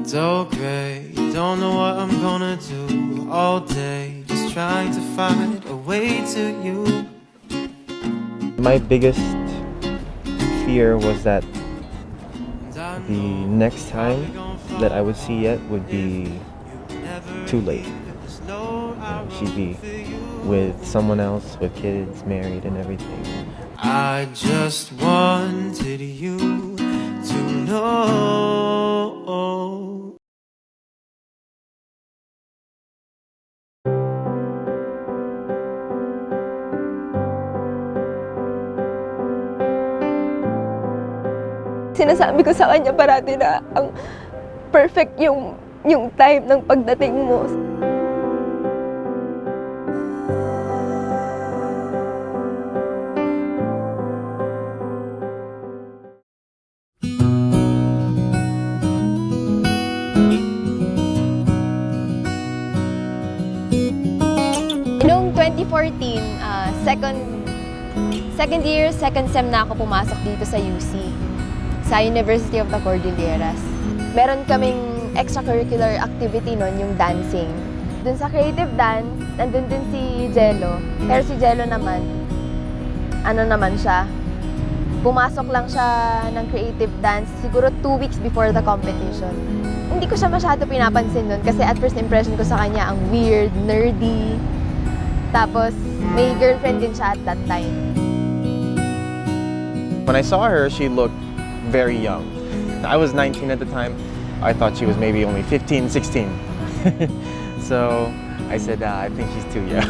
dull gray. Don't know what I'm gonna do all day, just trying to find a way to you. My biggest fear was that the next time that I would see it would be too late. She'd be with someone else, with kids, married and everything. I just wanted you to know. Sinasabi ko sa kanya parati na ang perfect yung time ng pagdating mo. Noong 2014, second year, second sem na ako pumasok dito sa UC. Sa University of the Cordilleras. Meron kaming extracurricular activity nun, yung dancing. Dun sa creative dance, nandun din si Jello. Pero si Jello naman, pumasok lang siya ng creative dance siguro 2 weeks before the competition. Hindi ko siya masyado pinapansin nun kasi at first impression ko sa kanya ang weird, nerdy. Tapos may girlfriend din siya at that time. When I saw her, she looked very young. I was 19 at the time. I thought she was maybe only 15, 16. So I said, I think she's too young.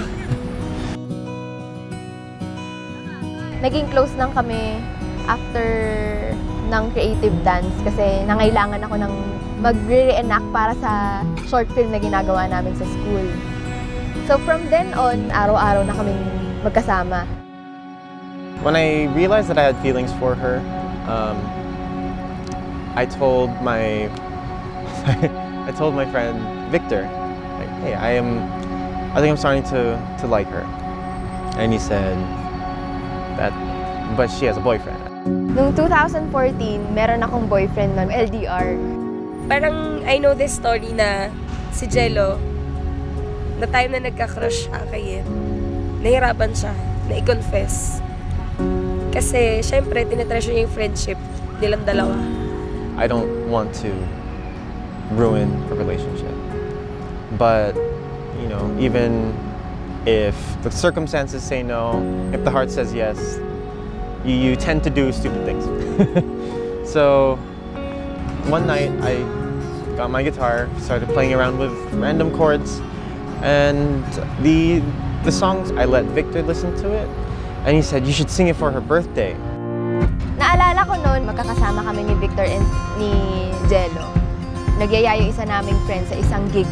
Naging close lang kami after ng creative dance kasi nangailangan ako ng mag-re-enact para sa short film na ginagawa namin sa school. So from then on, araw-araw na kaming magkasama. When I realized that I had feelings for her, I told my friend Victor, like, hey, I think I'm starting to like her. And he said that, but she has a boyfriend. Noong 2014, meron akong boyfriend ng LDR. Parang I know this story na si Jello, na time na nagka-crush siya kay Yen, nahirapan siya na i-confess. Kasi syempre, tinatreasure niya yung friendship nilang dalawa. I don't want to ruin a relationship. But, you know, even if the circumstances say no, if the heart says yes, you tend to do stupid things. So, one night I got my guitar, started playing around with random chords, and the songs, I let Victor listen to it, and he said, you should sing it for her birthday. Naalala ko noon, magkakasama kami ni Victor and ni Jello. Nagyaya yung isa naming friend sa isang gig.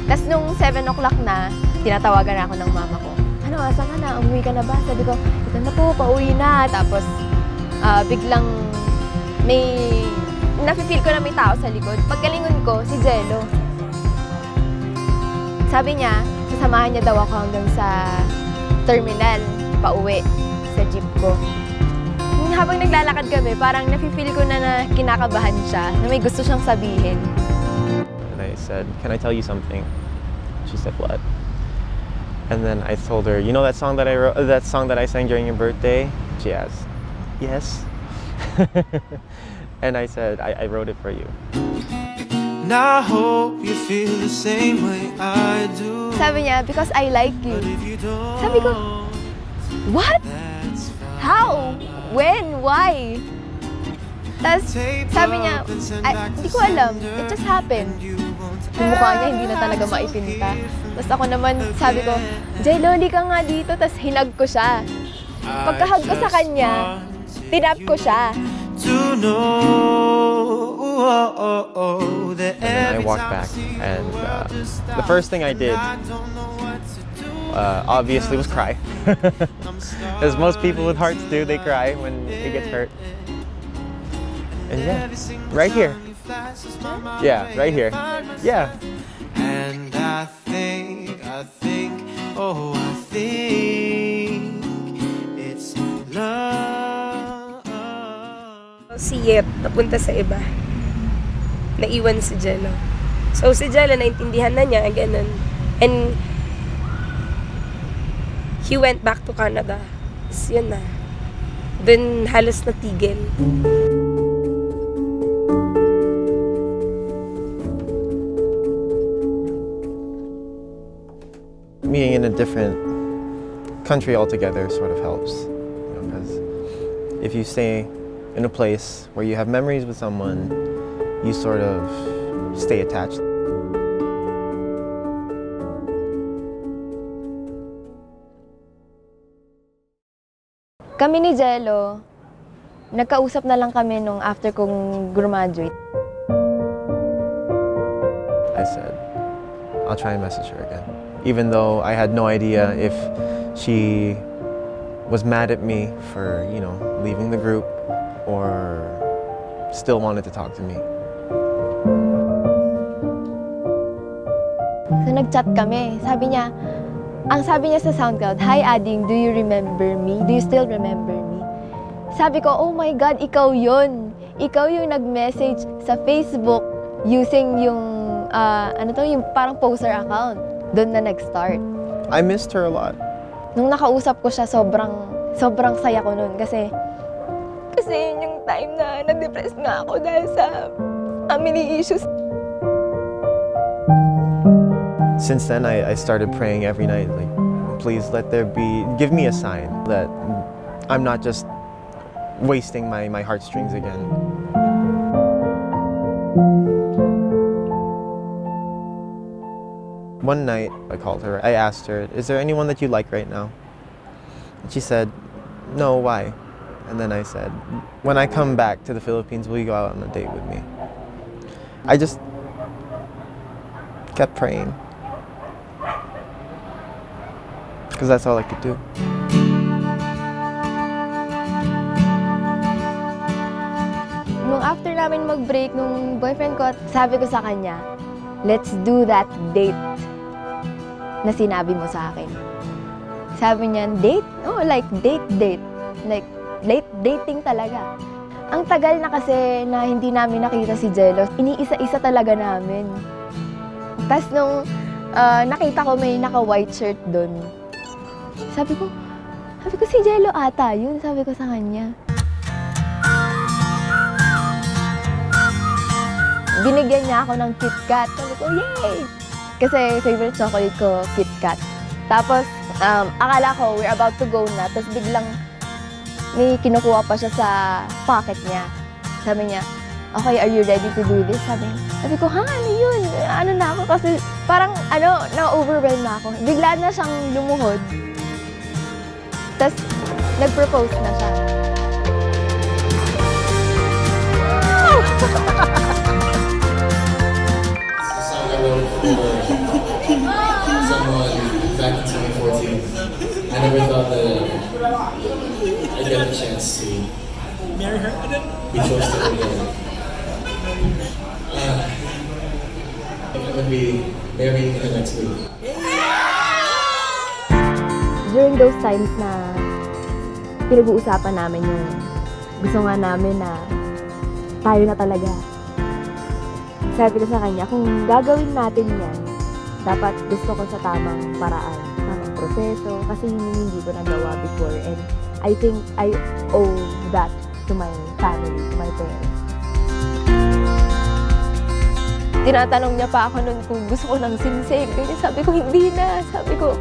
Tapos nung 7 o'clock na, tinatawagan ako ng mama ko. Ano, asa ka na? Umuwi ka na ba? Sabi ko, ito na po, pauwi na. Tapos biglang nafe-feel ko na may tao sa likod. Pagkalingon ko, si Jello. Sabi niya, sasamahan niya daw ako hanggang sa terminal, pauwi sa jeep ko. Habang naglalakad kami, parang nafe-feel ko na kinakabahan siya, na may gusto siyang sabihin. And I said, can I tell you something? She said, what? And then I told her, you know that song that I wrote, that song that I sang during your birthday? She asked, yes. And I said, I wrote it for you. And I hope you feel the same way I do. Sabi niya, because I like you. But if you don't, Sabi ko, what? that's fine. How? When? Why? Tapos sabi niya, hindi ko alam. It just happened. Yung mukha niya hindi na talaga maipinta. Tapos ako naman, sabi ko, Jello, ka nga dito. Tapos hinag ko siya. Pagkahag ko sa kanya, tinap ko siya. To know that And then I walked back, and the first thing I did, obviously, was cry. As most people with hearts do, they cry when it gets hurt. And yeah, right here. Yeah, right here. Yeah. And I think, I think it's love. Si Yet, napunta sa iba. naiwan si Jello. So si Jello, naintindihan na niya, ganun. And he went back to Canada. So, yun na. Dun halos natigil. Being in a different country altogether sort of helps. Because if you stay in a place where you have memories with someone, you sort of stay attached. Kami ni Jello, nagkausap na lang kami nung after kong graduate. I said, I'll try and message her again. Even though I had no idea if she was mad at me for, leaving the group or still wanted to talk to me. So nag-chat kami. Ang sabi niya sa SoundCloud, "Hi Ading, do you remember me? Do you still remember me?" Sabi ko, "Oh my God, ikaw yun. Ikaw yung nag-message sa Facebook using yung, yung parang poster account. Doon na nag-start." I missed her a lot. Nung nakausap ko siya, sobrang saya ko nun. Kasi yun yung time na na-depress nga ako dahil sa family issues. Since then, I started praying every night, like, please give me a sign that I'm not just wasting my heartstrings again. One night, I called her. I asked her, "Is there anyone that you like right now?" And she said, "No, why?" And then I said, "When I come back to the Philippines, will you go out on a date with me?" I just kept praying. Because that's all I could do. Nung after namin mag-break nung boyfriend ko, sabi ko sa kanya, "Let's do that date na sinabi mo sa akin." Sabi niya, "Date? Oh, like date. Like late dating talaga." Ang tagal na kasi na hindi namin nakita si Jello. Iniisa-isa talaga namin. Tapos nung nakita ko may naka-white shirt doon. Sabi ko, si Jello ata yun, sabi ko sa kanya. Binigyan niya ako ng KitKat. Sabi ko, yay! Kasi favorite chocolate ko, KitKat. Tapos, akala ko, we're about to go na. Tapos biglang may kinukuha pa siya sa pocket niya. Sabi niya, "Okay, are you ready to do this?" Sabi ko, "Ha? Ano yun?" Ano na ako kasi parang, na-overwhelm na ako. Bigla na siyang lumuhod. Tapos, nag-propose na siya. Someone back in 2014. I never thought that I'd get the chance to marry her. Be close to her again. I'm gonna be marrying her next week. During those times na pinag-uusapan namin yung gusto nga namin na tayo na talaga. Sabi ko sa kanya, kung gagawin natin yan, dapat gusto ko sa tamang paraan, tamang proseso, kasi hindi ko nagawa before. And I think I owe that to my family, to my parents. Tinatanong niya pa ako nun kung gusto ko ng singsing. Kaya sabi ko, hindi na. Sabi ko,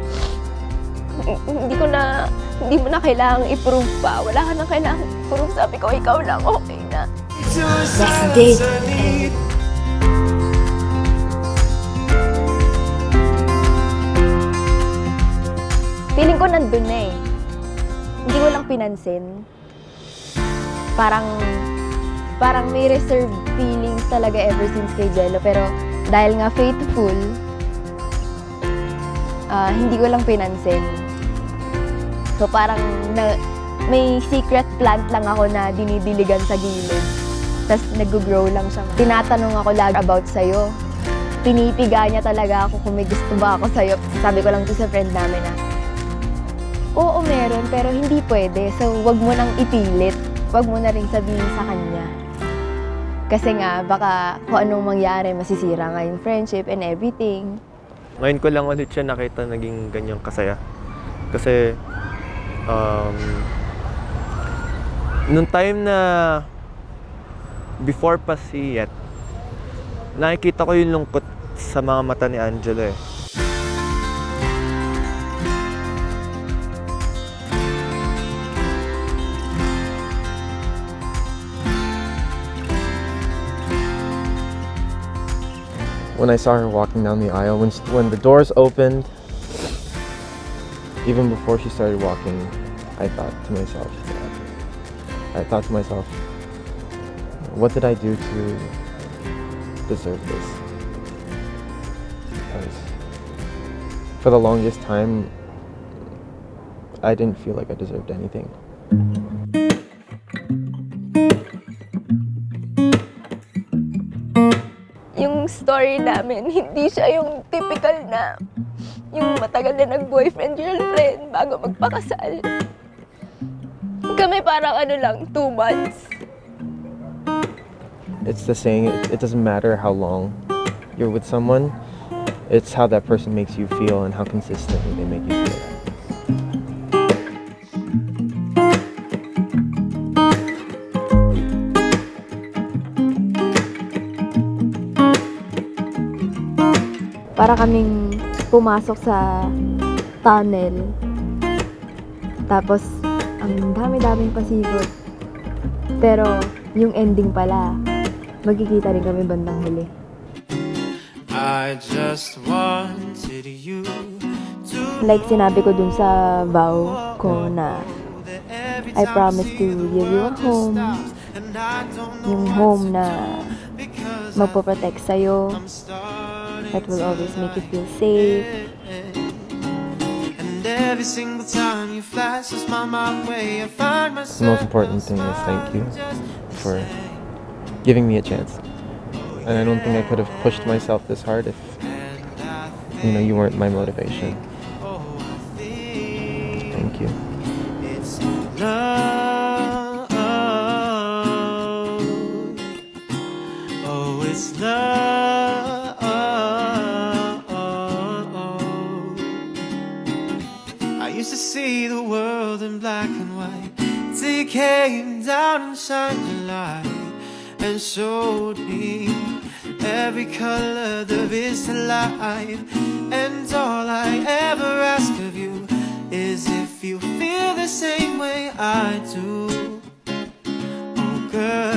hindi mo na kailangang i-prove pa. Wala ka na kailangang i-prove. Sabi ko, ikaw lang, okay na. Next date. Feeling ko nandun na eh. Hindi ko lang pinansin. Parang may reserved feelings talaga ever since kay Jello. Pero dahil nga faithful, hindi ko lang pinansin. So parang may secret plant lang ako na dinidiligan sa gilid. Tapos nag-grow lang siya. Tinatanong ako lagi about sa'yo. Pinipiga niya talaga ako kung may gusto ba ako sa'yo. Sabi ko lang to sa friend namin na, oo, meron, pero hindi pwede. So, wag mo nang ipilit. Wag mo na rin sabihin sa kanya. Kasi nga, baka kung anong mangyari, masisira nga yung friendship and everything. Ngayon ko lang ulit siya nakita naging ganyang kasaya. Kasi, nung time na before pa si Yet, nakikita ko yung lungkot sa mga mata ni Angelo eh. When I saw her walking down the aisle, when the doors opened, even before she started walking, I thought to myself, what did I do to deserve this? Because for the longest time, I didn't feel like I deserved anything. Yung story namin, hindi siya yung typical na yung matagal na nag-boyfriend-girlfriend bago magpakasal. Kami parang 2 months. It's the saying, it doesn't matter how long you're with someone, it's how that person makes you feel and how consistently they make you feel. Para kaming pumasok sa tunnel. Tapos, ang dami-daming pasikot. Pero, yung ending pala, magkikita rin kami bandang huli. I just wanted you to Like sinabi ko dun sa vow ko na I promise to give you a home. Yung home na magpo-protect sa'yo. That will always make you feel safe. And every single time you flash a smile my way, I find myself. The most important thing is thank you for giving me a chance. And I don't think I could have pushed myself this hard if, you weren't my motivation. Thank you. It's love. Oh, it's love. I used to see the world in black and white till you came down and shined your light and showed me every color there is to life. And all I ever ask of you is if you feel the same way I do. Oh girl,